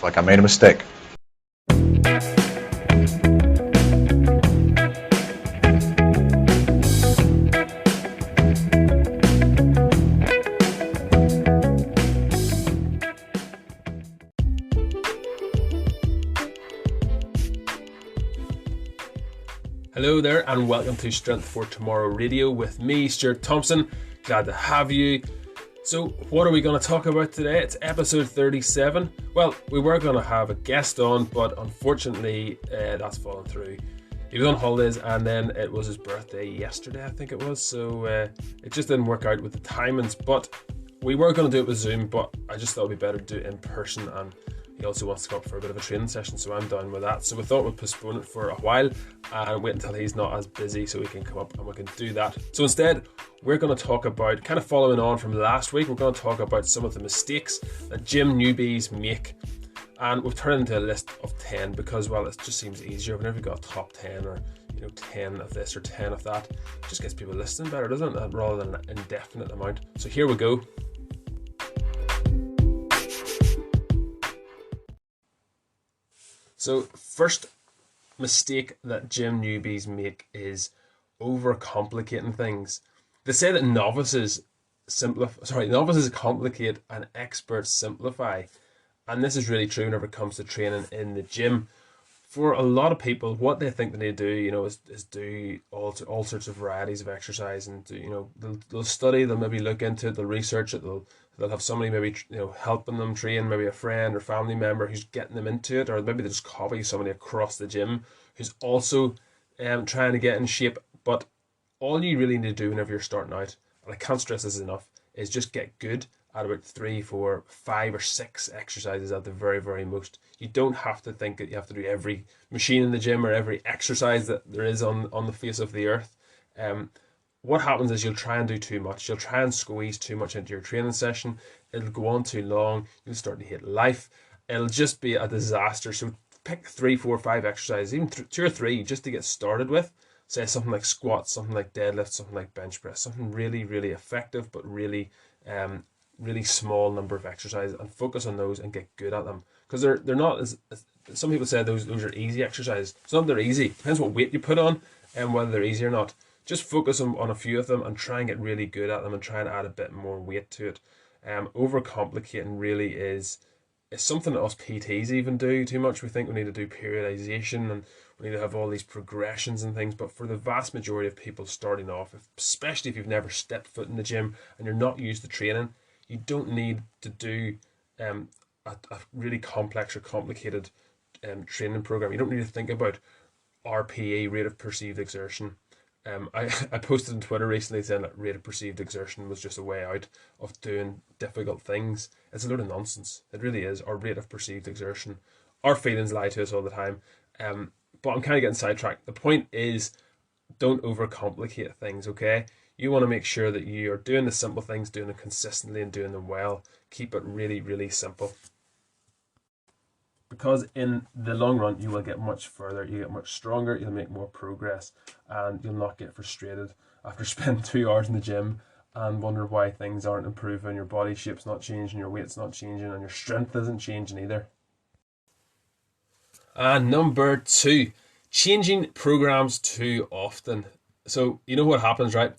like I made a mistake. Hello there and welcome to Strength for Tomorrow Radio with me, Stuart Thompson. Glad to have you. So what are we going to talk about today? It's episode 37. Well, we were going to have a guest on, but unfortunately that's fallen through. He was on holidays and then it was his birthday yesterday, I think it was. So it just didn't work out with the timings, but we were going to do it with Zoom, but I just thought it'd be better to do it in person, and he also wants to come up for a bit of a training session, so I'm down with that. So we thought we'd postpone it for a while and wait until he's not as busy so he can come up and we can do that. So instead, we're going to talk about, kind of following on from last week, we're going to talk about some of the mistakes that gym newbies make. And we've turned it into a list of 10 because, well, it just seems easier whenever you've got a top 10 or 10 of this or 10 of that. It just gets people listening better, doesn't it? Rather than an indefinite amount. So here we go. So first mistake that gym newbies make is overcomplicating things. They say that novices complicate and experts simplify. And this is really true whenever it comes to training in the gym. For a lot of people, what they think they need to do, is do all sorts of varieties of exercise, and they'll study, they'll maybe look into it, they'll research it, they'll have somebody maybe helping them train, maybe a friend or family member who's getting them into it, or maybe they just copy somebody across the gym who's also trying to get in shape. But all you really need to do whenever you're starting out, and I can't stress this enough, is just get good at about 3, 4, 5 or 6 exercises at the very, very most. You don't have to think that you have to do every machine in the gym or every exercise that there is on the face of the earth. What happens is you'll try and do too much. You'll try and squeeze too much into your training session. It'll go on too long. You'll start to hate life. It'll just be a disaster. So pick 3, 4, 5 exercises, even 2 or 3, just to get started with. Say something like squats, something like deadlift, something like bench press, something really, really effective, but really small number of exercises, and focus on those and get good at them, because they're not as some people say those are easy exercises. It's not that they're easy. Depends what weight you put on and whether they're easy or not. Just focus on a few of them and try and get really good at them and try and add a bit more weight to it. Overcomplicating really is something that us PTs even do too much. We think we need to do periodization and we need to have all these progressions and things, but for the vast majority of people starting off, especially if you've never stepped foot in the gym and you're not used to training, you don't need to do a really complex or complicated training program. You don't need to think about RPE, rate of perceived exertion. I posted on Twitter recently saying that rate of perceived exertion was just a way out of doing difficult things. It's a load of nonsense. It really is. Our rate of perceived exertion. Our feelings lie to us all the time. But I'm kind of getting sidetracked. The point is, don't overcomplicate things, okay? You want to make sure that you are doing the simple things, doing them consistently and doing them well. Keep it really, really simple. Because in the long run, you will get much further, you get much stronger, you'll make more progress, and you'll not get frustrated after spending 2 hours in the gym and wonder why things aren't improving, your body shape's not changing, your weight's not changing, and your strength isn't changing either. And number 2, changing programs too often. So you know what happens, right?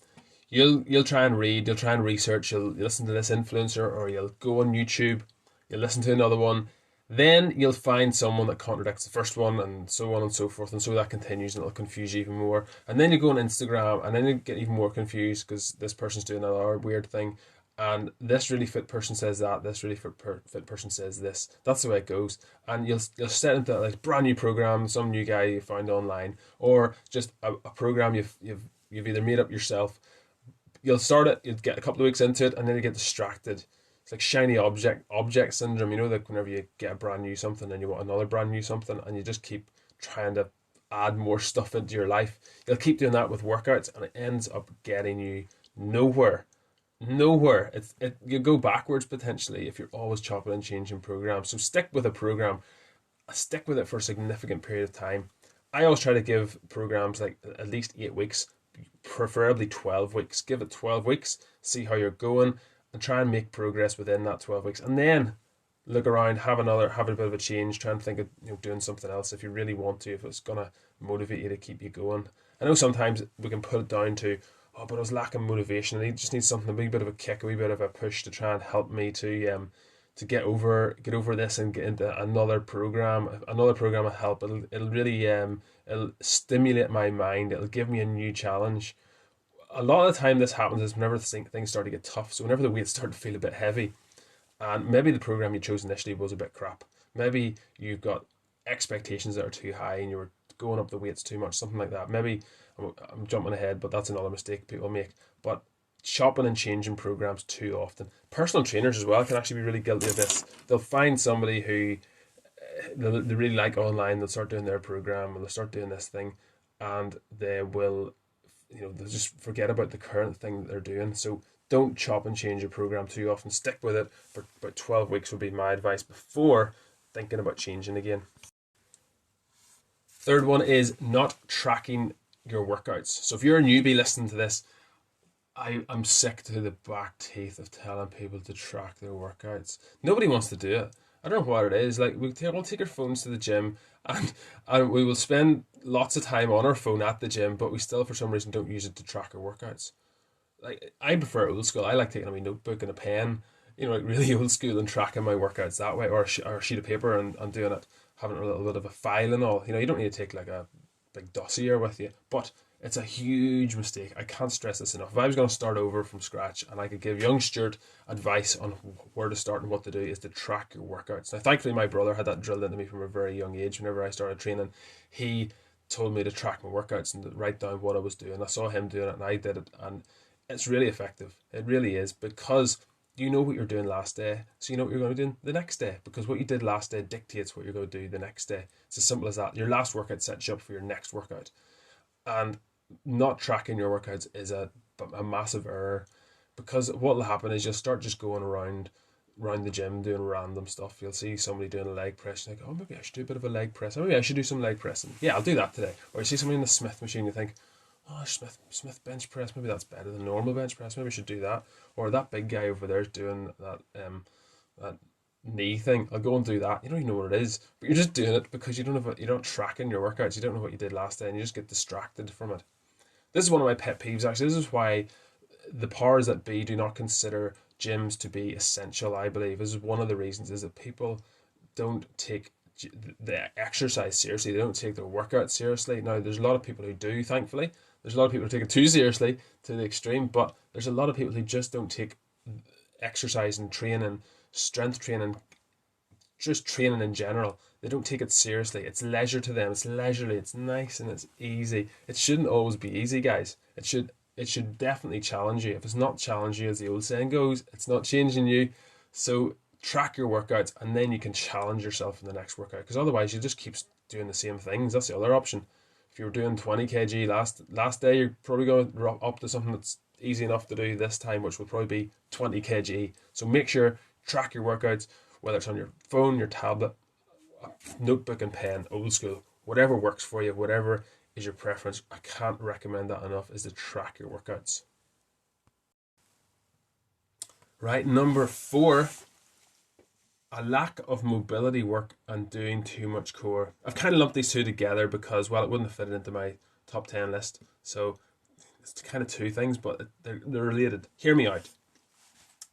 You'll try and read, you'll try and research, you'll listen to this influencer, or you'll go on YouTube, you'll listen to another one. Then you'll find someone that contradicts the first one, and so on and so forth, and so that continues, and it'll confuse you even more. And then you go on Instagram, and then you get even more confused because this person's doing another weird thing, and this really fit person says that, this really fit person says this. That's the way it goes. And you'll set into like brand new program, some new guy you found online, or just a program you've either made up yourself. You'll start it, you'll get a couple of weeks into it, and then you get distracted. It's like shiny object syndrome, like whenever you get a brand new something and you want another brand new something, and you just keep trying to add more stuff into your life. You'll keep doing that with workouts, and it ends up getting you nowhere. You go backwards potentially if you're always chopping and changing programs. So stick with a program, stick with it for a significant period of time. I always try to give programs like at least 8 weeks, preferably 12 weeks. Give it 12 weeks, see how you're going, and try and make progress within that 12 weeks. And then look around, have a bit of a change, try and think of doing something else if you really want to, if it's gonna motivate you to keep you going. I know sometimes we can put it down to, oh, but I was lacking motivation. I just need something, a wee bit of a kick, a wee bit of a push to try and help me to get over this and get into another program. Another program will help. It'll really it'll stimulate my mind. It'll give me a new challenge. A lot of the time this happens is whenever things start to get tough. So whenever the weights start to feel a bit heavy, and maybe the program you chose initially was a bit crap. Maybe you've got expectations that are too high and you were going up the weights too much, something like that. Maybe I'm jumping ahead, but that's another mistake people make. But chopping and changing programs too often. Personal trainers as well can actually be really guilty of this. They'll find somebody who they really like online. They'll start doing their program and they'll start doing this thing, and they will, they'll just forget about the current thing that they're doing. So don't chop and change your program too often. Stick with it for about 12 weeks would be my advice before thinking about changing again. Third one is not tracking your workouts. So if you're a newbie listening to this, I'm sick to the back teeth of telling people to track their workouts. Nobody wants to do it. I don't know what it is. Like, we'll take our phones to the gym and we will spend lots of time on our phone at the gym, but we still for some reason don't use it to track our workouts. Like, I prefer old school. I like taking a wee notebook and a pen, like really old school, and tracking my workouts that way, or a sheet of paper and doing it, having a little bit of a file and all. You don't need to take like a big dossier with you, but it's a huge mistake. I can't stress this enough. If I was going to start over from scratch and I could give young Stuart advice on where to start and what to do, is to track your workouts. Now, thankfully, my brother had that drilled into me from a very young age. Whenever I started training, he told me to track my workouts and to write down what I was doing. I saw him doing it and I did it, and it's really effective. It really is, because you know what you're doing last day, so you know what you're going to do the next day, because what you did last day dictates what you're going to do the next day. It's as simple as that. Your last workout sets you up for your next workout. And not tracking your workouts is a massive error, because what will happen is you'll start just going around the gym doing random stuff. You'll see somebody doing a leg press, and you think, oh, maybe I should do a bit of a leg press. Maybe I should do some leg pressing. Yeah, I'll do that today. Or you see somebody in the Smith machine, you think, oh, Smith bench press, maybe that's better than normal bench press. Maybe I should do that. Or that big guy over there is doing that knee thing. I'll go and do that. You don't even know what it is, but you're just doing it because you're not tracking your workouts. You don't know what you did last day, and you just get distracted from it. This is one of my pet peeves, actually. This is why the powers that be do not consider gyms to be essential, I believe. This is one of the reasons, is that people don't take the exercise seriously. They don't take their workout seriously. Now, there's a lot of people who do, thankfully. There's a lot of people who take it too seriously, to the extreme, but there's a lot of people who just don't take exercise and training, strength training, just training in general. They don't take it seriously. It's leisure to them. It's leisurely. It's nice and it's easy. It shouldn't always be easy, guys. It should definitely challenge you. If it's not challenging you, as the old saying goes, it's not changing you. So track your workouts, and then you can challenge yourself in the next workout. Because otherwise, you just keep doing the same things. That's the other option. If you were doing 20 kg last day, you're probably going to up to something that's easy enough to do this time, which will probably be 20 kg. So make sure, track your workouts, whether it's on your phone, your tablet, notebook and pen, old school, whatever works for you, whatever is your preference. I can't recommend that enough, is to track your workouts. Right, number 4, a lack of mobility work and doing too much core. I've kind of lumped these two together because, well, it wouldn't have fit into my top 10 list. So it's kind of two things, but they're related. Hear me out.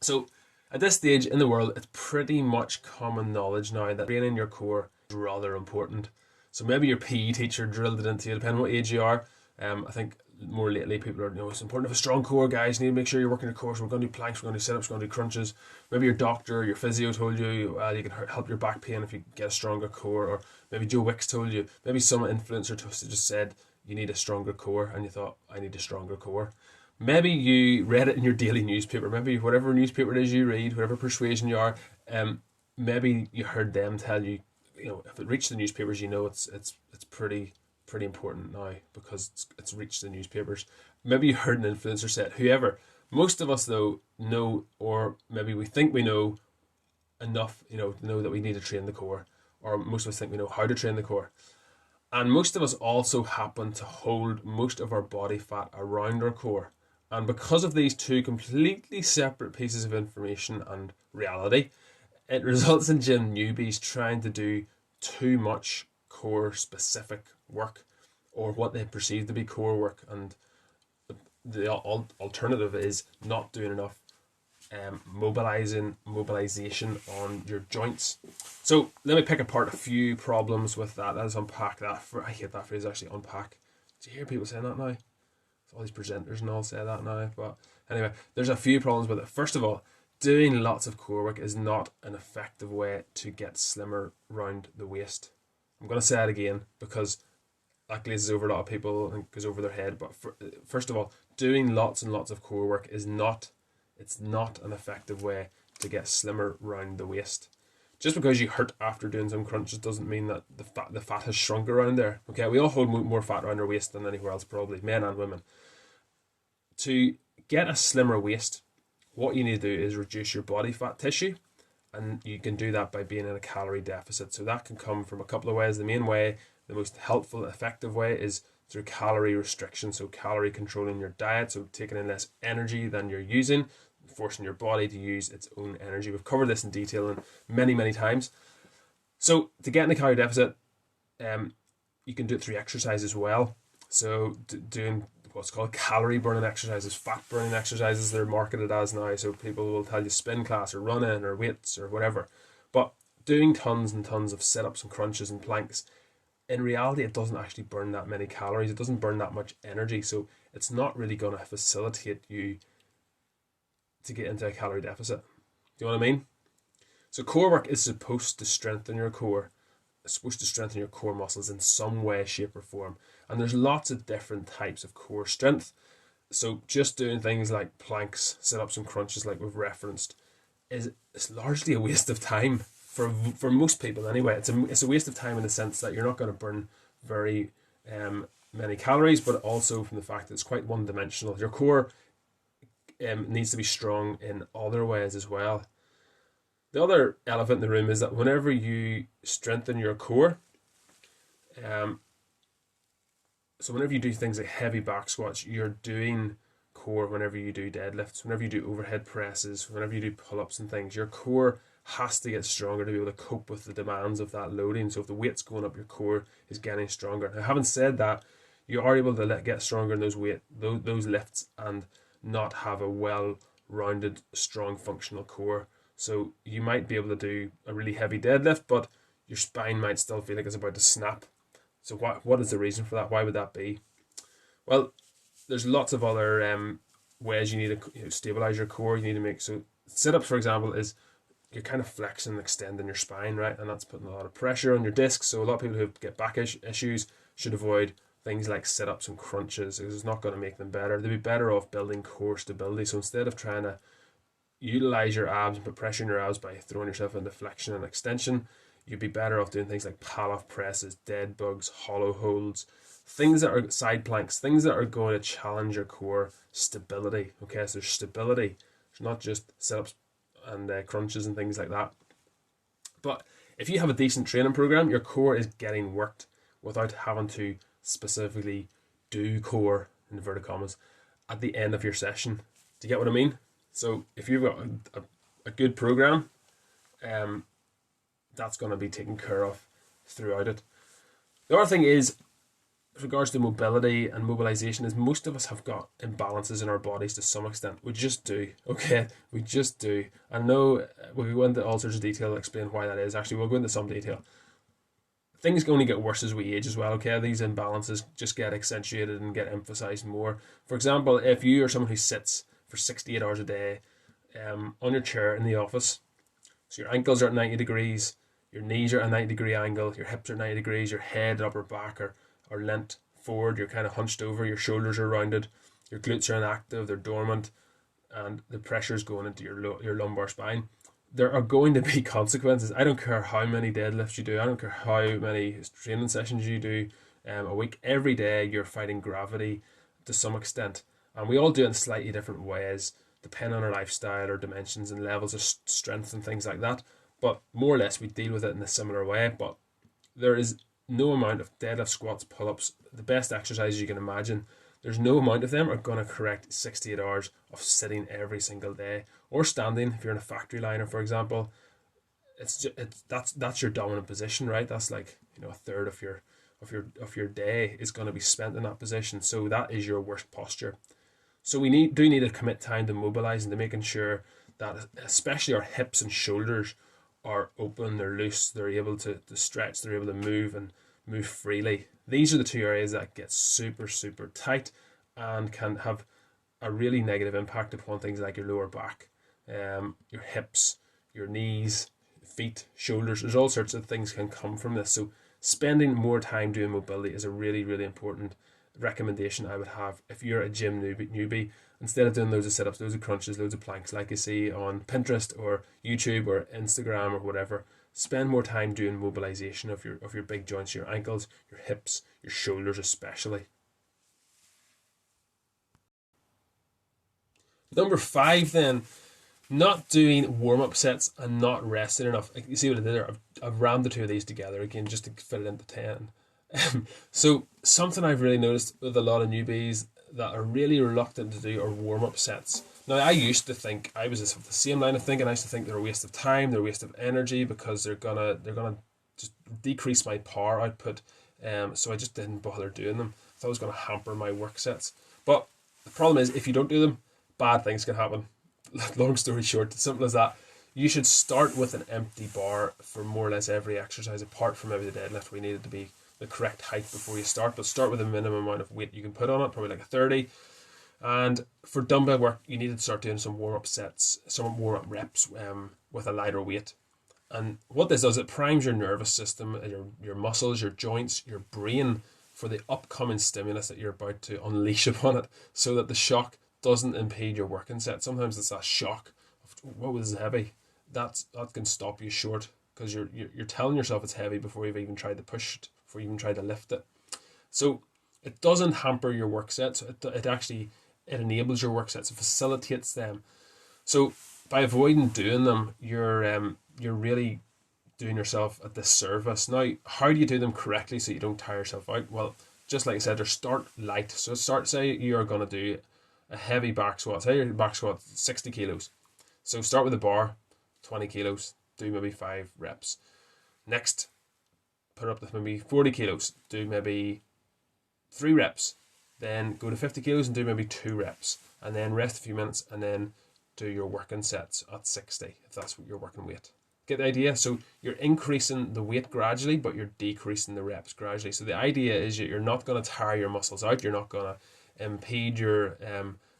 So at this stage in the world, it's pretty much common knowledge now that training your core is rather important. So maybe your PE teacher drilled it into you, depending on what age you are. I think more lately people are, it's important to have a strong core, guys. You need to make sure you're working your core. So we're going to do planks, we're going to do sit-ups, we're going to do crunches. Maybe your doctor, your physio told you, you can help your back pain if you get a stronger core. Or maybe Joe Wicks told you. Maybe some influencer just said you need a stronger core, and you thought, I need a stronger core. Maybe you read it in your daily newspaper. Maybe whatever newspaper it is you read, whatever persuasion you are, maybe you heard them tell you, if it reached the newspapers, it's pretty important now because it's reached the newspapers. Maybe you heard an influencer say it. Whoever. Most of us, though, know, or maybe we think we know enough, to know that we need to train the core, or most of us think we know how to train the core. And most of us also happen to hold most of our body fat around our core. And because of these two completely separate pieces of information and reality, It results in gym newbies trying to do too much core specific work, or what they perceive to be core work, and the alternative is not doing enough mobilization on your joints. So let me pick apart a few problems with that. Let's unpack that. I hate that phrase, actually, unpack. Do you hear people saying that now? All these presenters and all say that now. But anyway, there's a few problems with it. First of all, doing lots of core work is not an effective way to get slimmer round the waist. I'm going to say it again because that glazes over a lot of people and goes over their head. But first of all, doing lots and lots of core work is not an effective way to get slimmer round the waist. Just because you hurt after doing some crunches doesn't mean that the fat has shrunk around there. Okay, we all hold more fat around our waist than anywhere else, probably, men and women. To get a slimmer waist, what you need to do is reduce your body fat tissue, and you can do that by being in a calorie deficit. So that can come from a couple of ways. The main way, the most helpful, effective way, is through calorie restriction. So calorie controlling your diet, so taking in less energy than you're using, forcing your body to use its own energy. We've covered this in detail many times. So to get in a calorie deficit, you can do it through exercise as well. So doing what's called calorie burning exercises, fat burning exercises, they're marketed as now. So people will tell you spin class or running or weights or whatever. But doing tons and tons of sit-ups and crunches and planks, in reality, it doesn't actually burn that many calories. It doesn't burn that much energy. So it's not really going to facilitate you to get into a calorie deficit. Do you know what I mean? So core work is supposed to strengthen your core. It's supposed to strengthen your core muscles in some way, shape or form. And there's lots of different types of core strength. So just doing things like planks, sit-ups and crunches like we've referenced it's largely a waste of time for most people anyway. It's a waste of time in the sense that you're not going to burn very many calories, but also from the fact that it's quite one-dimensional. Your core needs to be strong in other ways as well. The other elephant in the room is that whenever you strengthen your core, so whenever you do things like heavy back squats, you're doing core. Whenever you do deadlifts, whenever you do overhead presses, whenever you do pull-ups and things, your core has to get stronger to be able to cope with the demands of that loading. So if the weight's going up, your core is getting stronger. Now, having said that, you are able to get stronger in those lifts and not have a well-rounded, strong, functional core. So you might be able to do a really heavy deadlift, but your spine might still feel like it's about to snap. So what is the reason for that? Why would that be? Well, there's lots of other ways you need to stabilize your core. You need to make, so sit-ups, for example, is you're kind of flexing and extending your spine, right? And that's putting a lot of pressure on your discs. So a lot of people who get back issues should avoid things like sit-ups and crunches, because it's not going to make them better. They'd be better off building core stability. So instead of trying to utilize your abs and put pressure on your abs by throwing yourself into flexion and extension, you'd be better off doing things like pull-off presses, dead bugs, hollow holds, things that are side planks, things that are going to challenge your core stability. Okay, so there's stability. It's not just sit-ups and crunches and things like that. But if you have a decent training program, your core is getting worked without having to specifically do core, in inverted commas, at the end of your session. Do you get what I mean? So if you've got a good program, that's going to be taken care of throughout it. The other thing is, with regards to mobility and mobilization, is most of us have got imbalances in our bodies to some extent. We just do, okay? We just do. I know we'll go into all sorts of detail to explain why that is. Actually, we'll go into some detail. Things only get worse as we age as well, okay? These imbalances just get accentuated and get emphasized more. For example, if you are someone who sits for 68 hours a day on your chair in the office, so your ankles are at 90 degrees, your knees are at a 90-degree angle, your hips are 90 degrees, your head, upper back are leant forward, you're kind of hunched over, your shoulders are rounded, your glutes are inactive, they're dormant, and the pressure is going into your lumbar spine. There are going to be consequences. I don't care how many deadlifts you do, I don't care how many training sessions you do a week. Every day you're fighting gravity to some extent, and we all do it in slightly different ways depending on our lifestyle or dimensions and levels of strength and things like that. But more or less we deal with it in a similar way. But there is no amount of deadlift, squats, pull-ups, the best exercises you can imagine, there's no amount of them are going to correct 68 hours of sitting every single day, or standing if you're in a factory liner, for example. That's your dominant position, right? That's like, a third of your day is going to be spent in that position. So that is your worst posture. So we do need to commit time to mobilizing, to making sure that especially our hips and shoulders are open, they're loose, they're able to stretch, they're able to move and move freely. These are the two areas that get super, super tight and can have a really negative impact upon things like your lower back, your hips, your knees, feet, shoulders. There's all sorts of things can come from this. So spending more time doing mobility is a really, really important recommendation I would have if you're a gym newbie. Instead of doing loads of sit-ups, loads of crunches, loads of planks like you see on Pinterest or YouTube or Instagram or whatever, spend more time doing mobilization of your big joints, your ankles, your hips, your shoulders especially. Number 5 then, not doing warm-up sets and not resting enough. You see what I did there? I've rammed the two of these together again just to fit it into 10. So something I've really noticed with a lot of newbies that are really reluctant to do are warm-up sets. Now, I used to think, I was the same line of thinking. I used to think they're a waste of time, they're a waste of energy, because they're gonna just decrease my power output. So I just didn't bother doing them. I thought it was gonna hamper my work sets. But the problem is, if you don't do them, bad things can happen. Long story short, simple as that. You should start with an empty bar for more or less every exercise, apart from maybe the deadlift. We need it to be the correct height before you start, but start with a minimum amount of weight you can put on it, probably like a 30. And for dumbbell work, you need to start doing some warm-up sets, some warm-up reps with a lighter weight. And what this does, it primes your nervous system, your muscles, your joints, your brain for the upcoming stimulus that you're about to unleash upon it, so that the shock doesn't impede your working set. Sometimes it's that shock of, what was heavy, that can stop you short, because you're telling yourself it's heavy before you've even tried to push it, before you even tried to lift it. So it doesn't hamper your work sets. It actually enables your work sets. It facilitates them. So by avoiding doing them, you're really doing yourself a disservice. Now, how do you do them correctly so you don't tire yourself out? Well, just like I said, start light. So say you're going to do a heavy back squat. Say your back squat 60 kilos. So start with a bar, 20 kilos, do maybe 5 reps. Next, put up to maybe 40 kilos, do maybe 3 reps. Then go to 50 kilos and do maybe 2 reps. And then rest a few minutes and then do your working sets at 60, if that's what your working weight. Get the idea? So you're increasing the weight gradually, but you're decreasing the reps gradually. So the idea is that you're not going to tire your muscles out. You're not going to impede your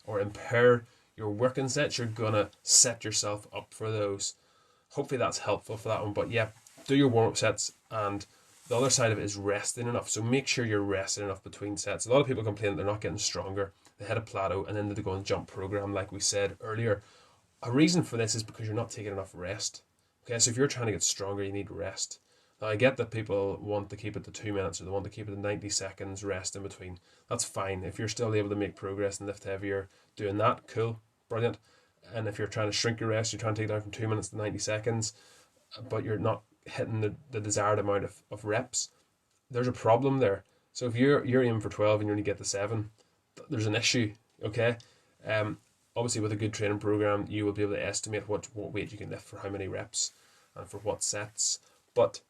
or impair your working sets. You're going to set yourself up for those. Hopefully that's helpful for that one. But yeah, do your warm-up sets, and the other side of it is resting enough. So make sure you're resting enough between sets. A lot of people complain that they're not getting stronger. They hit a plateau and then they go on jump program like we said earlier. A reason for this is because you're not taking enough rest. Okay, so if you're trying to get stronger, you need rest. Now, I get that people want to keep it to 2 minutes, or they want to keep it to 90 seconds rest in between. That's fine. If you're still able to make progress and lift heavier doing that, cool, brilliant. And if you're trying to shrink your rest, you're trying to take it down from 2 minutes to 90 seconds, but you're not hitting the desired amount of reps, there's a problem there. So if you're aiming for 12 and you only get to 7, there's an issue, okay? Obviously, with a good training program, you will be able to estimate what weight you can lift for how many reps and for what sets. But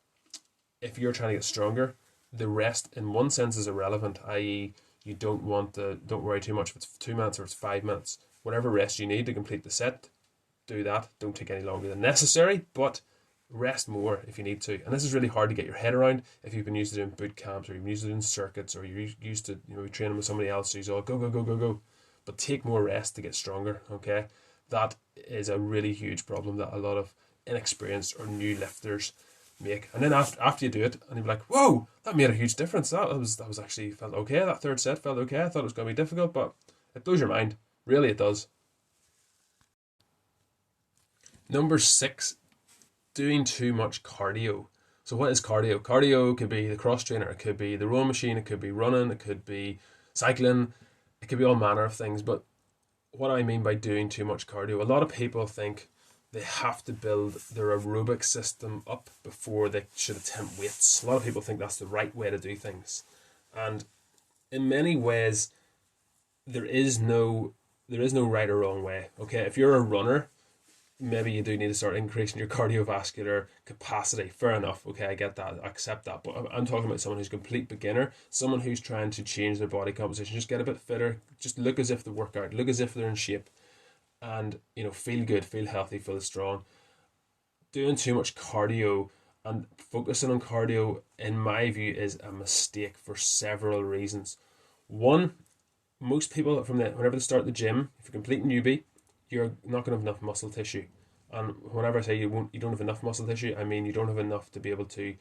if you're trying to get stronger, the rest in one sense is irrelevant, i.e. you don't worry too much if it's 2 minutes or it's 5 minutes. Whatever rest you need to complete the set, do that. Don't take any longer than necessary, but rest more if you need to. And this is really hard to get your head around if you've been used to doing boot camps, or you've been used to doing circuits, or you're used to training with somebody else who's all go, go, go, go, go. But take more rest to get stronger, okay? That is a really huge problem that a lot of inexperienced or new lifters make. And then after you do it, and you're like, whoa, that made a huge difference. That was actually felt okay. That third set felt okay. I thought it was going to be difficult, but it blows your mind. Really, it does. Number 6, doing too much cardio. So what is cardio? Cardio could be the cross trainer, it could be the rowing machine, it could be running, it could be cycling, it could be all manner of things. But what I mean by doing too much cardio, a lot of people think they have to build their aerobic system up before they should attempt weights. A lot of people think that's the right way to do things. And in many ways, there is no right or wrong way. Okay, if you're a runner, maybe you do need to start increasing your cardiovascular capacity. Fair enough. Okay, I get that. I accept that. But I'm talking about someone who's a complete beginner, someone who's trying to change their body composition, just get a bit fitter, just look as if they work out, look as if they're in shape, and feel good, feel healthy, feel strong. Doing too much cardio and focusing on cardio, in my view, is a mistake for several reasons. One, most people whenever they start the gym, if you're a complete newbie, you're not going to have enough muscle tissue. And whenever I say you don't have enough muscle tissue, I mean you don't have enough to be able to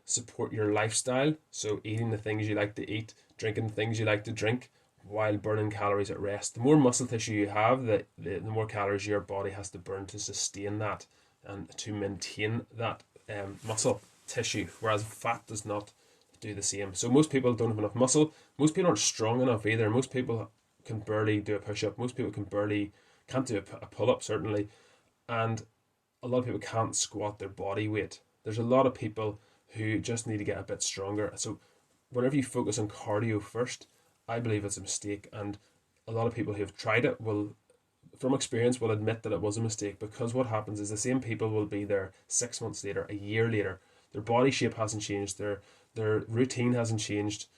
support your lifestyle. So eating the things you like to eat, drinking the things you like to drink, while burning calories at rest. The more muscle tissue you have, the more calories your body has to burn to sustain that and to maintain that muscle tissue. Whereas fat does not do the same. So most people don't have enough muscle. Most people aren't strong enough either. Most people can barely do a push-up. Most people can't do a pull-up, certainly. And a lot of people can't squat their body weight. There's a lot of people who just need to get a bit stronger. So whenever you focus on cardio first, I believe it's a mistake. And a lot of people who have tried it from experience, will admit that it was a mistake, because what happens is the same people will be there 6 months later, a year later. Their body shape hasn't changed. Their routine hasn't changed.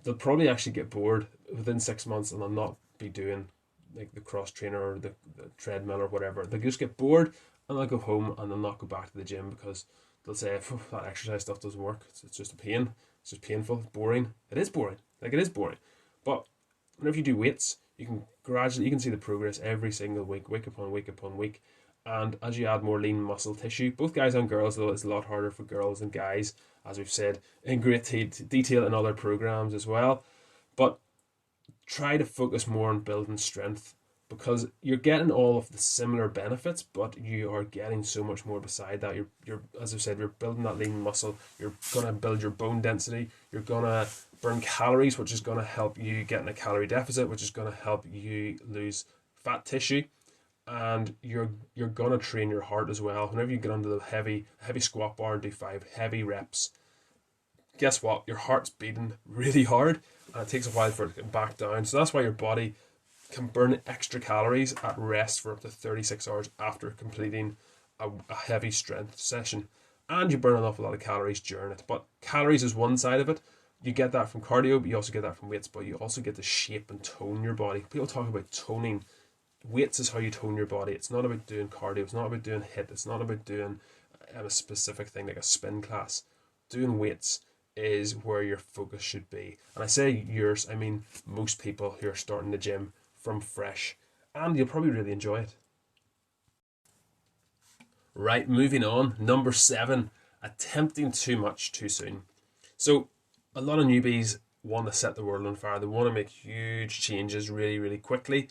They'll probably actually get bored within 6 months, and they'll not be doing like the cross trainer or the treadmill or whatever. They'll just get bored and they'll go home and they'll not go back to the gym, because they'll say, that exercise stuff doesn't work. It's just a pain. It's just painful. It's boring. It is boring. Like, it is boring. But whenever you do weights, you can see the progress every single week, week upon week upon week. And as you add more lean muscle tissue, both guys and girls, though it's a lot harder for girls than guys, as we've said in great detail in other programs as well. But try to focus more on building strength, because you're getting all of the similar benefits, but you are getting so much more beside that. You're as I've said, you're building that lean muscle. You're gonna build your bone density. You're gonna burn calories, which is gonna help you get in a calorie deficit, which is gonna help you lose fat tissue. And you're gonna train your heart as well. Whenever you get under the heavy squat bar and do 5 heavy reps, guess what? Your heart's beating really hard, and it takes a while for it to get back down. So that's why your body can burn extra calories at rest for up to 36 hours after completing a heavy strength session. And you burn an awful lot of calories during it. But calories is one side of it. You get that from cardio, but you also get that from weights, but you also get to shape and tone your body. People talk about toning. Weights is how you tone your body. It's not about doing cardio. It's not about doing HIIT. It's not about doing a specific thing like a spin class. Doing weights is where your focus should be. And I say yours, I mean most people who are starting the gym from fresh, and you'll probably really enjoy it. Right, moving on. Number 7, attempting too much too soon. So a lot of newbies want to set the world on fire. They want to make huge changes really, really quickly,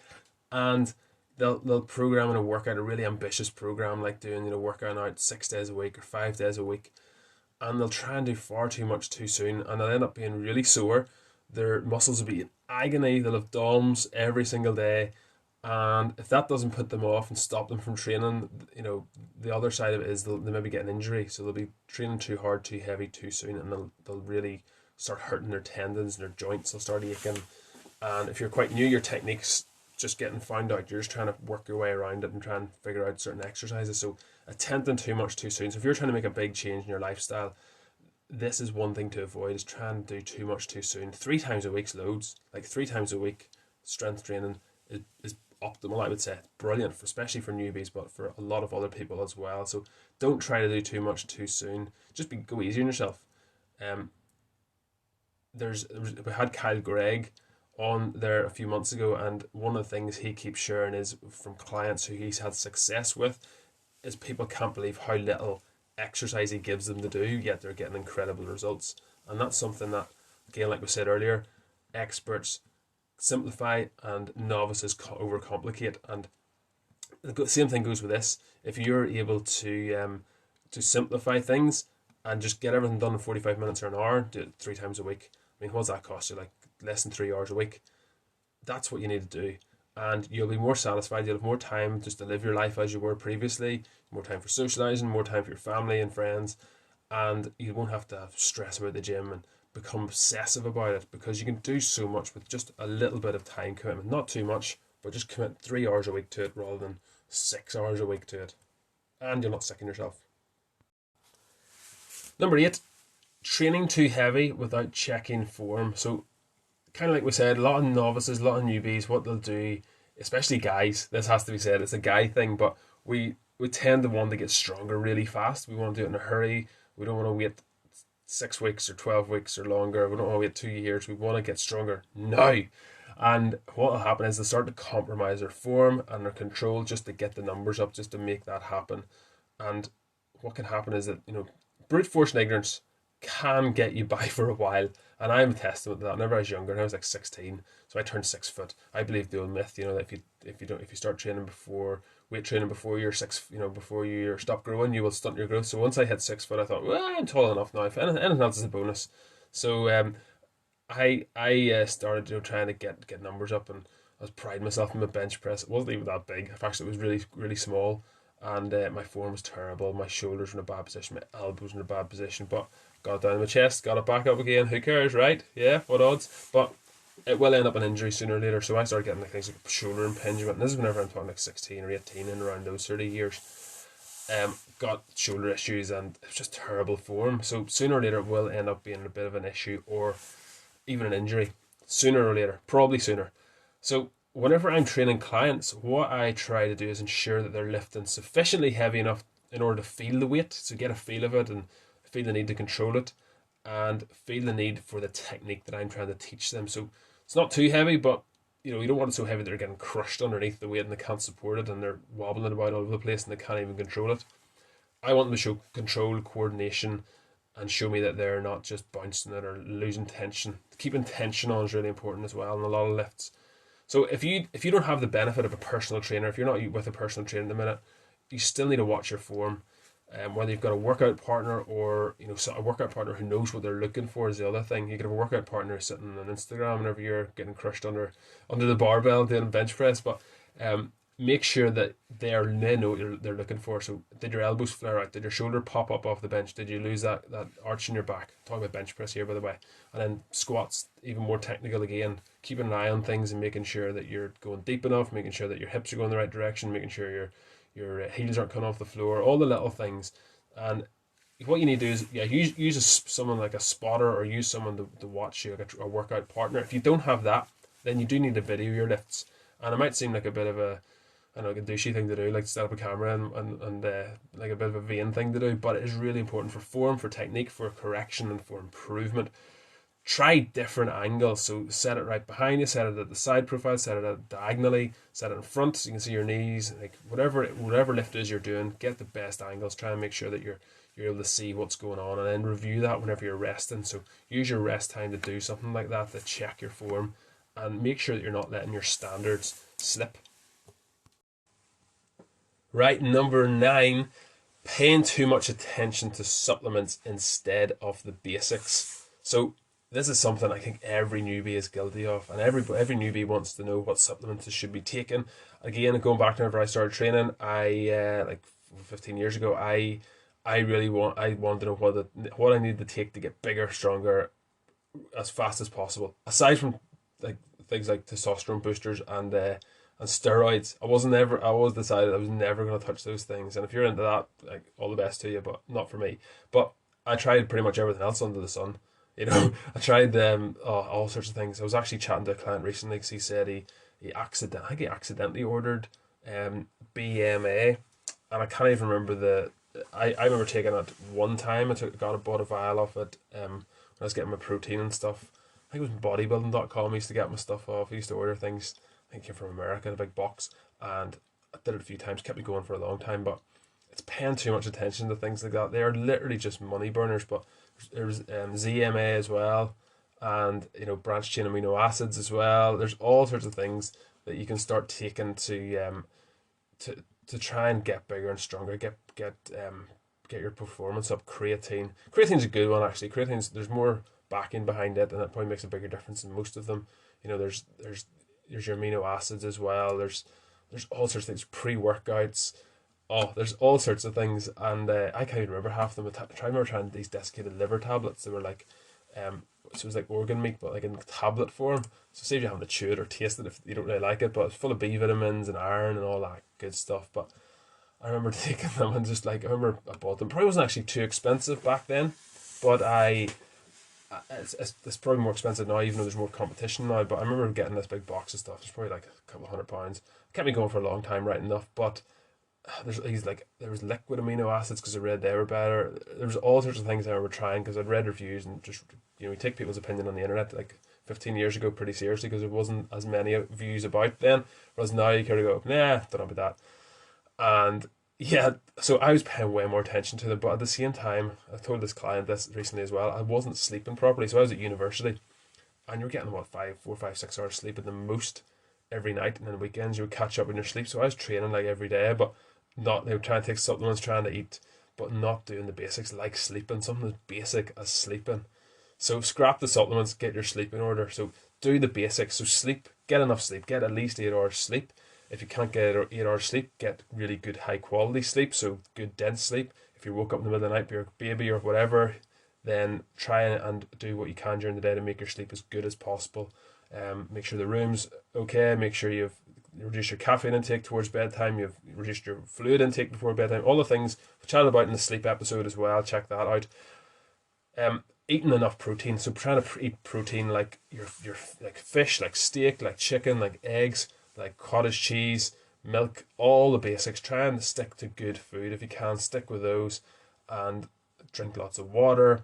and they'll program in a workout, a really ambitious program, like doing working out 6 days a week or 5 days a week, and they'll try and do far too much too soon, and they'll end up being really sore. Their muscles will be in agony. They'll have DOMs every single day, and if that doesn't put them off and stop them from training, the other side of it is they maybe get an injury. So they'll be training too hard, too heavy, too soon, and they'll really start hurting their tendons and their joints. They'll start aching. And if you're quite new, your technique's just getting found out. You're just trying to work your way around it and try and figure out certain exercises. So attempting too much too soon. So if you're trying to make a big change in your lifestyle, this is one thing to avoid, is trying to do too much too soon. 3 times a week's loads. Like 3 times a week, strength training is optimal, I would say. Brilliant, especially for newbies, but for a lot of other people as well. So don't try to do too much too soon. Just go easy on yourself. We had Kyle Gregg on there a few months ago, and one of the things he keeps sharing is from clients who he's had success with, is people can't believe how little exercise he gives them to do, yet they're getting incredible results. And that's something that, again, like we said earlier, experts simplify and novices overcomplicate. And the same thing goes with this. If you're able to simplify things and just get everything done in 45 minutes or an hour, do it 3 times a week. I mean, what does that cost you? Like less than 3 hours a week. That's what you need to do. And you'll be more satisfied. You'll have more time just to live your life as you were previously, more time for socializing, more time for your family and friends, and you won't have to have stress about the gym and become obsessive about it, because you can do so much with just a little bit of time commitment. Not too much, but just commit 3 hours a week to it rather than 6 hours a week to it. and you're not sicking yourself. Number 8, training too heavy without checking form. So kind of like we said, a lot of novices, a lot of newbies, what they'll do, especially guys, this has to be said, it's a guy thing, but we tend to want to get stronger really fast. We want to do it in a hurry. We don't want to wait 6 weeks or 12 weeks or longer. We don't want to wait 2 years. We want to get stronger now. And what will happen is they start to compromise their form and their control just to get the numbers up, just to make that happen. And what can happen is that, brute force and ignorance can get you by for a while. And I'm a testament to that. Whenever I was younger, and I was like 16, so I turned 6 foot. I believe the old myth, that if you start training before weight training before you're before you stop growing, you will stunt your growth. So once I hit 6 foot, I thought, well, I'm tall enough now. If anything else is a bonus. So I started trying to get numbers up, and I was priding myself in my bench press. It wasn't even that big. Actually, it was really really small, and my form was terrible. My shoulders were in a bad position. My elbows were in a bad position. But got it down to my chest, got it back up again. Who cares, right? Yeah, what odds? But it will end up in injury sooner or later. So I started getting like things like shoulder impingement. And this is whenever I'm talking like 16 or 18 and around those 30 years. Got shoulder issues, and it was just terrible form. So sooner or later it will end up being a bit of an issue, or even an injury. Sooner or later, probably sooner. So whenever I'm training clients, what I try to do is ensure that they're lifting sufficiently heavy enough in order to feel the weight, to get a feel of it and feel the need to control it, and feel the need for the technique that I'm trying to teach them. So it's not too heavy, but you don't want it so heavy that they're getting crushed underneath the weight and they can't support it and they're wobbling about all over the place and they can't even control it. I want them to show control, coordination, and show me that they're not just bouncing it or losing tension. Keeping tension on is really important as well in a lot of lifts. So if you don't have the benefit of a personal trainer, if you're not with a personal trainer at the minute, you still need to watch your form. Whether you've got a workout partner or a workout partner who knows what they're looking for is the other thing. You could have a workout partner sitting on Instagram whenever you're getting crushed under the barbell doing bench press, but make sure that they know what they're looking for. So did your elbows flare out? Did your shoulder pop up off the bench? Did you lose that arch in your back? I'm talking about bench press here, by the way. And then squats, even more technical again. Keeping an eye on things and making sure that you're going deep enough, making sure that your hips are going the right direction, making sure your heels aren't coming off the floor, all the little things. And what you need to do is use someone like a spotter, or use someone to watch you, like a workout partner. If you don't have that, then you do need to video your lifts. And it might seem like a bit of a like a douchey thing to do, like to set up a camera and like a bit of a vain thing to do, but it is really important for form, for technique, for correction, and for improvement. Try different angles. So set it right behind you, set it at the side profile, set it at diagonally, set it in front so you can see your knees. Like whatever lift it is you're doing, get the best angles. Try and make sure that you're able to see what's going on, and then review that whenever you're resting. So use your rest time to do something like that, to check your form, and make sure that you're not letting your standards slip. Right, number 9, paying too much attention to supplements instead of the basics. So this is something I think every newbie is guilty of, and every newbie wants to know what supplements they should be taking. Again, going back to whenever I started training, I like 15 years ago, I wanted to know what I needed to take to get bigger, stronger, as fast as possible. Aside from like things like testosterone boosters and steroids, I always decided I was never going to touch those things. And if you're into that, like, all the best to you, but not for me. But I tried pretty much everything else under the sun. I tried all sorts of things. I was actually chatting to a client recently because he said he accidentally ordered BMA, and I can't even remember I remember taking it one time. Bought a vial of it when I was getting my protein and stuff. I think it was bodybuilding.com. I used to get my stuff off. I used to order things. I think it came from America in a big box, and I did it a few times. Kept me going for a long time, but it's paying too much attention to things like that. They are literally just money burners. But there's ZMA as well, and branched chain amino acids as well. There's all sorts of things that you can start taking to try and get bigger and stronger. Get your performance up. Creatine's a good one, actually. There's more backing behind it, and it probably makes a bigger difference in most of them. There's your amino acids as well. There's all sorts of things. Pre-workouts. Oh, there's all sorts of things, and I can't even remember half of them. I remember trying these desiccated liver tablets. They were like, so it was like organ meat, but like in tablet form. So save you having to chew it or taste it if you don't really like it. But it's full of B vitamins and iron and all that good stuff. But I remember taking them and just like, I remember I bought them. Probably wasn't actually too expensive back then, but it's probably more expensive now, even though there's more competition now. But I remember getting this big box of stuff. It's probably like a couple £100. Kept me going for a long time, right enough. But there was liquid amino acids because I read they were better. There was all sorts of things I were trying because I'd read reviews and just we take people's opinion on the internet like 15 years ago pretty seriously because there wasn't as many views about then. Whereas now you kind of go, nah, don't know about that. And yeah, so I was paying way more attention to them, but at the same time, I told this client this recently as well. I wasn't sleeping properly, so I was at university, and you're getting what 4, 5, 6 hours sleep at the most every night, and then weekends you would catch up on your sleep. So I was training like every day, but not. They were trying to take supplements, trying to eat, but not doing the basics like sleeping. Something as basic as sleeping. So scrap the supplements, get your sleep in order. So do the basics. So sleep, get enough sleep, get at least 8 hours sleep. If you can't get 8 hours sleep, get really good high quality sleep, so good dense sleep. If you woke up in the middle of the night for your baby or whatever, then try and do what you can during the day to make your sleep as good as possible. Make sure the room's okay. Make sure you've reduced your caffeine intake towards bedtime. You've reduced your fluid intake before bedtime. All the things we chatted about in the sleep episode as well. Check that out. Eating enough protein. So trying to eat protein like your like fish, like steak, like chicken, like eggs, like cottage cheese, milk, all the basics. Try and stick to good food if you can. Stick with those, and drink lots of water.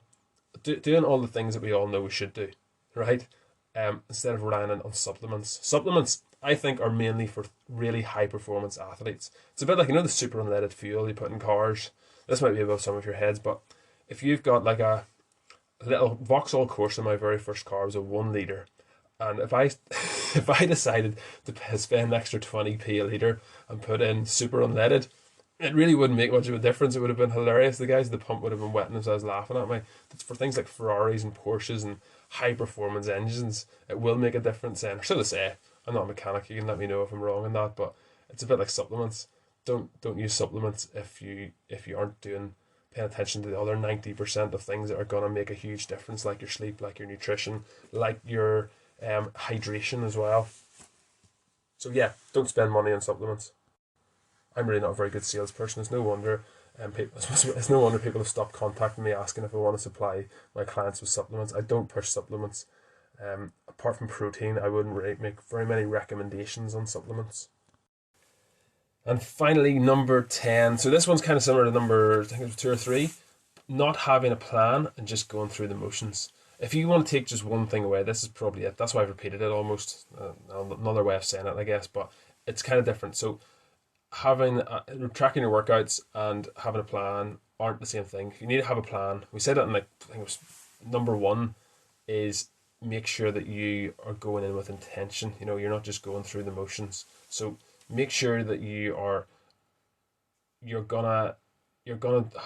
Doing all the things that we all know we should do, right? Instead of relying on supplements. Supplements, I think, are mainly for really high performance athletes. It's a bit like the super unleaded fuel you put in cars. This might be above some of your heads, but if you've got like a little Vauxhall Corsa, my very first car was a 1 litre, and if I if I decided to spend an extra 20p a litre and put in super unleaded, it really wouldn't make much of a difference. It would have been hilarious. The guys at the pump would have been wetting themselves laughing at me. That's for things like Ferraris and Porsches and high performance engines. It will make a difference then. Or so they say. I'm not a mechanic. You can let me know if I'm wrong in that. But it's a bit like supplements. Don't use supplements if you aren't paying attention to the other 90% of things that are gonna make a huge difference, like your sleep, like your nutrition, like your hydration as well. So yeah, don't spend money on supplements. I'm really not a very good salesperson. It's no wonder it's no wonder people have stopped contacting me asking if I want to supply my clients with supplements. I don't push supplements. Apart from protein, I wouldn't really make very many recommendations on supplements. And finally, number 10. So this one's kind of similar to number, I think it was 2 or 3. Not having a plan and just going through the motions. If you want to take just one thing away, this is probably it. That's why I've repeated it almost. Another way of saying it, I guess, but it's kind of different. So tracking your workouts and having a plan aren't the same thing. You need to have a plan. We said that in I think it was number 1 is make sure that you are going in with intention. You're not just going through the motions. So make sure that you're gonna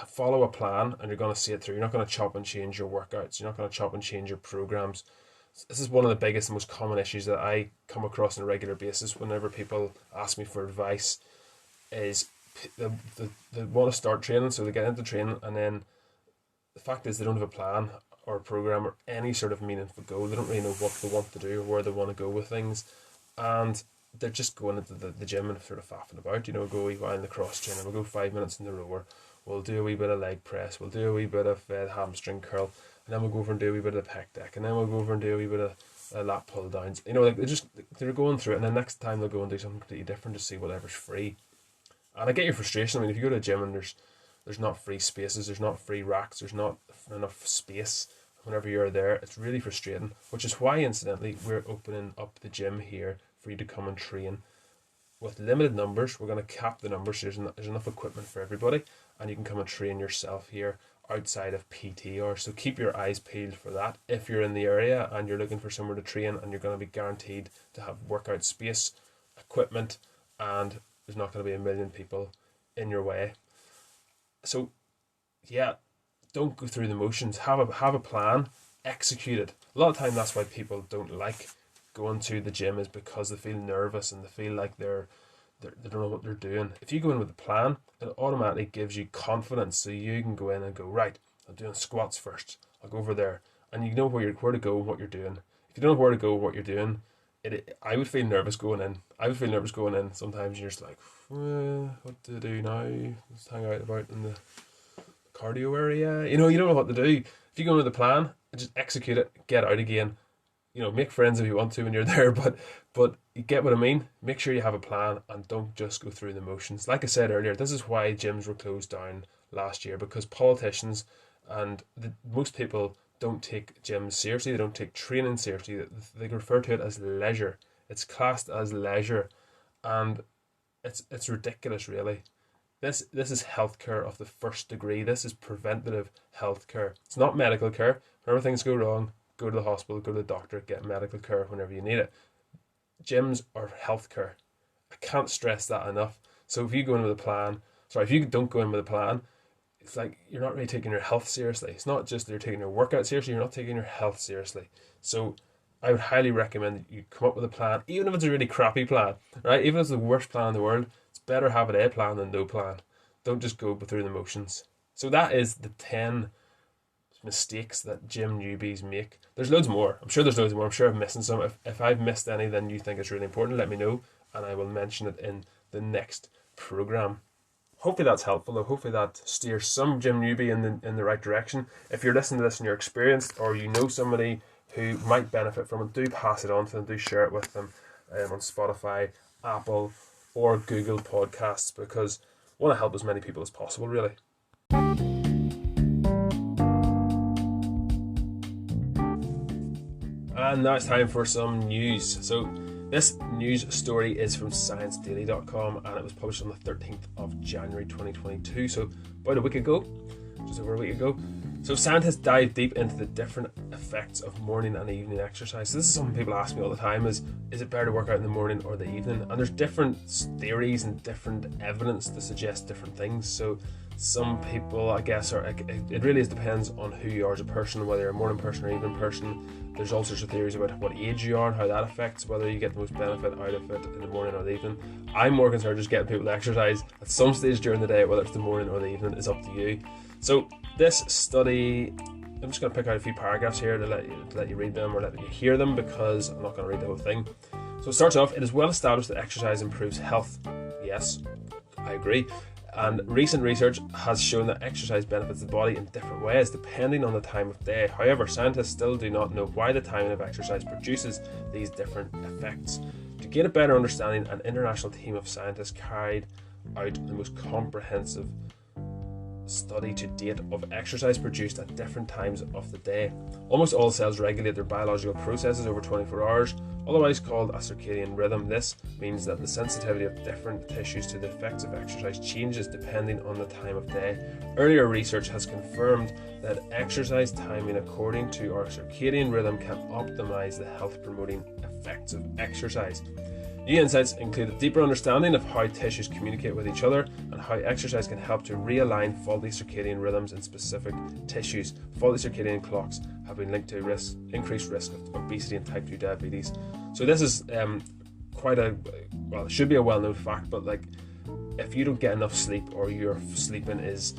follow a plan and you're gonna see it through. You're not gonna chop and change your workouts. You're not gonna chop and change your programs. This is one of the biggest and most common issues that I come across on a regular basis whenever people ask me for advice. Is they want to start training, so they get into training, and then the fact is they don't have a plan or a program or any sort of meaningful goal. They don't really know what they want to do or where they want to go with things, and they're just going into the gym and sort of faffing about. Go a wee while in the cross training, we'll go 5 minutes in the rower, we'll do a wee bit of leg press, we'll do a wee bit of hamstring curl, and then we'll go over and do a wee bit of the pec deck, and then we'll go over and do a wee bit of lat pull downs. They're going through it, and then next time they'll go and do something completely different to see whatever's free. And I get your frustration. I mean, if you go to a gym and there's not free spaces, there's not free racks, there's not enough space whenever you're there, it's really frustrating. Which is why, incidentally, we're opening up the gym here for you to come and train. With limited numbers, we're going to cap the numbers. So there's enough equipment for everybody, and you can come and train yourself here outside of PT hours. So keep your eyes peeled for that. If you're in the area and you're looking for somewhere to train, and you're going to be guaranteed to have workout space, equipment, and there's not going to be a million people in your way. So, yeah, don't go through the motions. Have a plan. Execute it. A lot of time, that's why people don't like going to the gym, is because they feel nervous and they feel like they don't know what they're doing. If you go in with a plan, it automatically gives you confidence. So you can go in and go, right, I'm doing squats first. I'll go over there, and you know where to go and what you're doing. If you don't know where to go and what you're doing, I would feel nervous going in. I would feel nervous going in. Sometimes you're just like, what to do now? Just hang out about in the cardio area. You don't know what to do. If you go with a plan, just execute it, get out again. Make friends if you want to when you're there, but you get what I mean. Make sure you have a plan and don't just go through the motions. Like I said earlier, this is why gyms were closed down last year, because politicians and most people don't take gyms seriously. They don't take training seriously. They refer to it as leisure. It's classed as leisure, and it's ridiculous, really. This is healthcare of the first degree. This is preventative healthcare. It's not medical care. Whenever things go wrong, go to the hospital, go to the doctor, get medical care whenever you need it. Gyms are healthcare. I can't stress that enough. So if you go in with a plan, if you don't go in with a plan, it's like you're not really taking your health seriously. It's not just that you're taking your workout seriously, you're not taking your health seriously. So I would highly recommend that you come up with a plan, even if it's a really crappy plan, right? Even if it's the worst plan in the world, it's better having a plan than no plan. Don't just go through the motions. So that is the 10 mistakes that gym newbies make. There's loads more. I'm sure there's loads more. I'm sure I'm missing some. If I've missed any, then you think it's really important, let me know, and I will mention it in the next program. Hopefully that's helpful, though. Hopefully that steers some gym newbie in the right direction. If you're listening to this and you're experienced, or you know somebody who might benefit from it, do pass it on to them, do share it with them on Spotify, Apple, or Google Podcasts, because I want to help as many people as possible, really. And now it's time for some news. So this news story is from ScienceDaily.com, and it was published on the 13th of January 2022, so about a week ago, just over a week ago. So scientists dive deep into the different effects of morning and evening exercise. So this is something people ask me all the time, is it better to work out in the morning or the evening? And there's different theories and different evidence to suggest different things. So some people, I guess, it really depends on who you are as a person, whether you're a morning person or evening person. There's all sorts of theories about what age you are and how that affects whether you get the most benefit out of it in the morning or the evening. I'm more concerned just getting people to exercise at some stage during the day, whether it's the morning or the evening is up to you. So this study, I'm just going to pick out a few paragraphs here to let you read them or let you hear them, because I'm not going to read the whole thing. So it starts off, it is well established that exercise improves health. Yes, I agree. And recent research has shown that exercise benefits the body in different ways depending on the time of day. However, scientists still do not know why the timing of exercise produces these different effects. To get a better understanding, an international team of scientists carried out the most comprehensive study to date of exercise produced at different times of the day. Almost all cells regulate their biological processes over 24 hours, otherwise called a circadian rhythm. This means that the sensitivity of different tissues to the effects of exercise changes depending on the time of day. Earlier research has confirmed that exercise timing according to our circadian rhythm can optimize the health-promoting effects of exercise. New insights include a deeper understanding of how tissues communicate with each other and how exercise can help to realign faulty circadian rhythms in specific tissues. Faulty circadian clocks have been linked to increased risk of obesity and type 2 diabetes. So this is it should be a well-known fact, but if you don't get enough sleep, or your sleeping is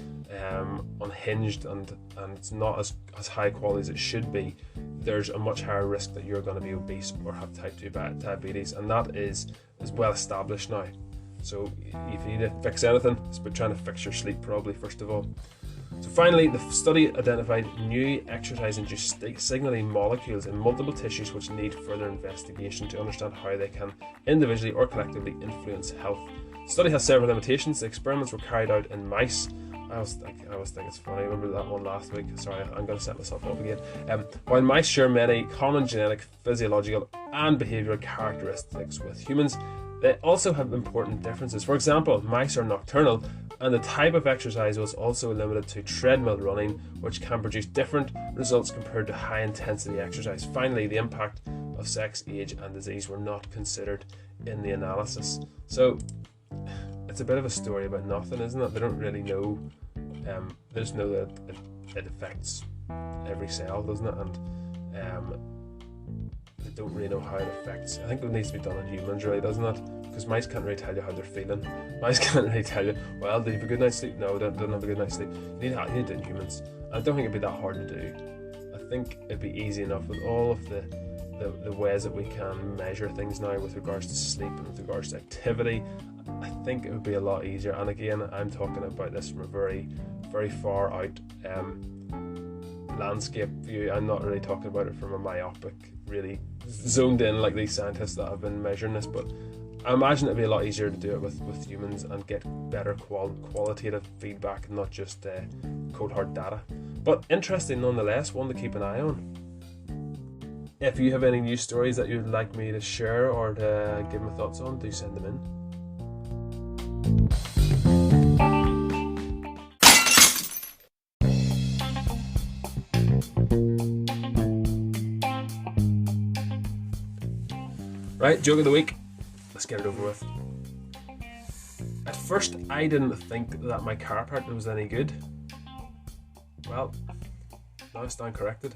unhinged and it's not as high quality as it should be, there's a much higher risk that you're going to be obese or have type 2 diabetes, and that is well established now. So if you need to fix anything, it's about trying to fix your sleep, probably first of all. So finally, the study identified new exercise-induced signaling molecules in multiple tissues which need further investigation to understand how they can individually or collectively influence health. The study has several limitations. The experiments were carried out in mice. I always think it's funny. I remember that one last week. Sorry, I'm going to set myself up again. While mice share many common genetic, physiological, and behavioural characteristics with humans, they also have important differences. For example, mice are nocturnal, and the type of exercise was also limited to treadmill running, which can produce different results compared to high-intensity exercise. Finally, the impact of sex, age, and disease were not considered in the analysis. So it's a bit of a story about nothing, isn't it? They don't really know. They just know that it affects every cell, doesn't it? And they don't really know how it affects. I think it needs to be done on humans, really, doesn't it? Because mice can't really tell you how they're feeling. Mice can't really tell you, well, did you have a good night's sleep? No, don't have a good night's sleep. You need to do it in humans. I don't think it'd be that hard to do. I think it'd be easy enough with all of the ways that we can measure things now with regards to sleep and with regards to activity. I think it would be a lot easier. And again, I'm talking about this from a very, very far out landscape view. I'm not really talking about it from a myopic, really zoned in like these scientists that have been measuring this, but I imagine it'd be a lot easier to do it with humans and get better qualitative feedback and not just cold hard data. But interesting nonetheless, one to keep an eye on. If you have any news stories that you'd like me to share or to give my thoughts on, do send them in. Right, joke of the week. Let's get it over with. At first, I didn't think that my chiropractor was any good. Well, now I stand corrected.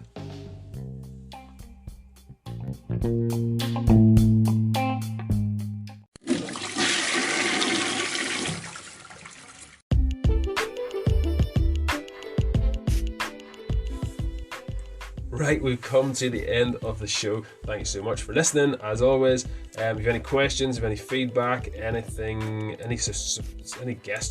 Right, we've come to the end of the show. Thank you so much for listening. As always, if you have any questions, if you have any feedback, anything, any guests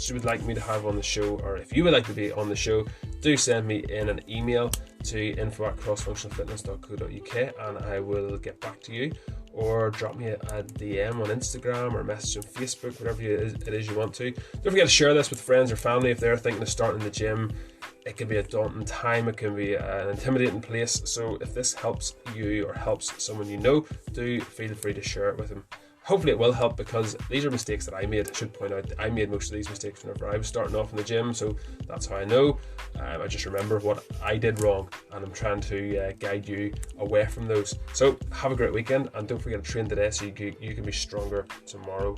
you would like me to have on the show, or if you would like to be on the show, do send me in an email to info@crossfunctionalfitness.co.uk and I will get back to you, or drop me a DM on Instagram or message on Facebook, whatever it is you want to. Don't forget to share this with friends or family if they're thinking of starting the gym. It can be a daunting time, it can be an intimidating place, so if this helps you or helps someone you know, do feel free to share it with them. Hopefully it will help, because these are mistakes that I made. I should point out that I made most of these mistakes whenever I was starting off in the gym, so that's how I know. I just remember what I did wrong, and I'm trying to guide you away from those. So have a great weekend, and don't forget to train today so you can be stronger tomorrow.